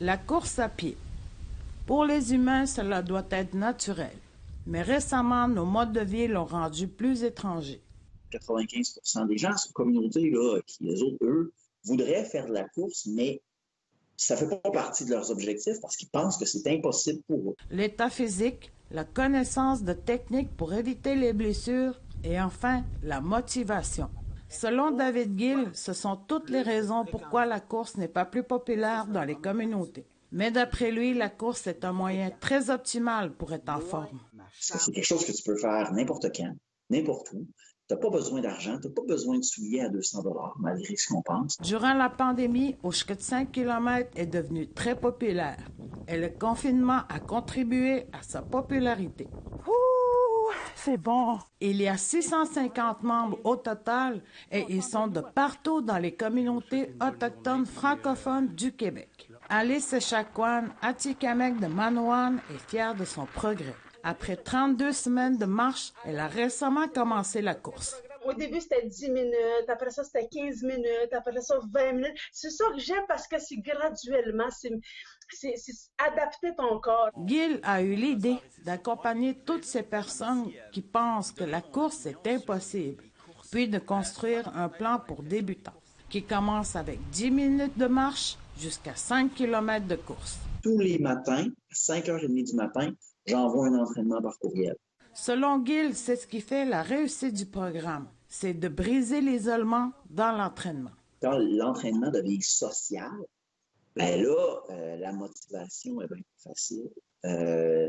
La course à pied. Pour les humains, cela doit être naturel. Mais récemment, nos modes de vie l'ont rendu plus étranger. 95% des gens sur communauté, là, qui, eux, voudraient faire de la course, mais ça ne fait pas partie de leurs objectifs parce qu'ils pensent que c'est impossible pour eux. L'état physique, la connaissance de techniques pour éviter les blessures et enfin la motivation. Selon David Gill, ce sont toutes les raisons pourquoi la course n'est pas plus populaire dans les communautés. Mais d'après lui, la course est un moyen très optimal pour être en forme. C'est quelque chose que tu peux faire n'importe quand, n'importe où. Tu n'as pas besoin d'argent, tu n'as pas besoin de souliers à 200 $, malgré ce qu'on pense. Durant la pandémie, Oushka de 5 km est devenu très populaire. Et le confinement a contribué à sa popularité. Ouh, c'est bon! Il y a 650 membres au total et ils sont de partout dans les communautés autochtones francophones du Québec. Alice Echaquan, Atikamek de Manawan, est fière de son progrès. Après 32 semaines de marche, elle a récemment commencé la course. Au début, c'était 10 minutes, après ça, c'était 15 minutes, après ça, 20 minutes. C'est ça que j'aime parce que c'est graduellement, c'est adapter ton corps. Gill a eu l'idée d'accompagner toutes ces personnes qui pensent que la course est impossible, puis de construire un plan pour débutants, qui commence avec 10 minutes de marche jusqu'à 5 km de course. Tous les matins, à 5h30 du matin, j'envoie un entraînement par courriel. Selon Gill, c'est ce qui fait la réussite du programme. C'est de briser l'isolement dans l'entraînement. Quand l'entraînement devient social, ben là, la motivation est bien plus facile.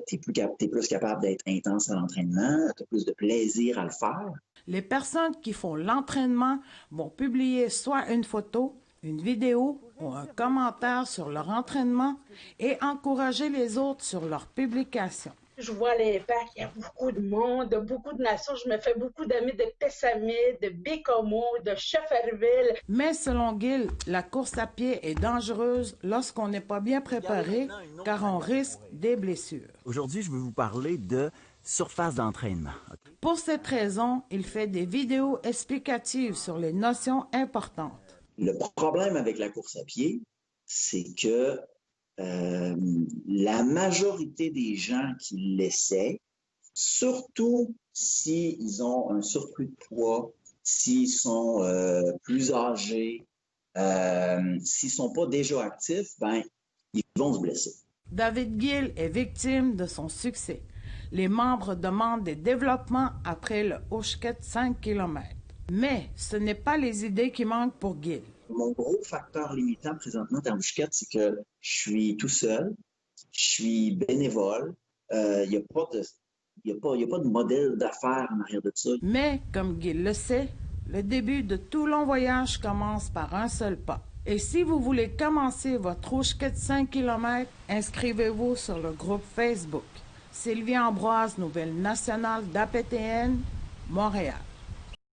Tu es plus capable d'être intense à l'entraînement, tu as plus de plaisir à le faire. Les personnes qui font l'entraînement vont publier soit une photo, une vidéo ou un commentaire sur leur entraînement et encourager les autres sur leur publication. Je vois l'impact, il y a beaucoup de monde, de beaucoup de nations. Je me fais beaucoup d'amis de Pessamit, de Bécomo, de Schefferville. Mais selon Gill, la course à pied est dangereuse lorsqu'on n'est pas bien préparé car on risque des blessures. Aujourd'hui, je vais vous parler de surface d'entraînement. Pour cette raison, il fait des vidéos explicatives sur les notions importantes. Le problème avec la course à pied, c'est que la majorité des gens qui l'essaient, surtout s'ils ont un surplus de poids, s'ils sont plus âgés, s'ils ne sont pas déjà actifs, ben, ils vont se blesser. David Gill est victime de son succès. Les membres demandent des développements après le Oushka de 5 km. Mais ce n'est pas les idées qui manquent pour Gill. Mon gros facteur limitant présentement dans Oushka, c'est que je suis tout seul, je suis bénévole, il n'y a pas de modèle d'affaires en arrière de ça. Mais, comme Gill le sait, le début de tout long voyage commence par un seul pas. Et si vous voulez commencer votre Oushka de 5 km, inscrivez-vous sur le groupe Facebook. Sylvie Ambroise, Nouvelle nationale d'APTN, Montréal.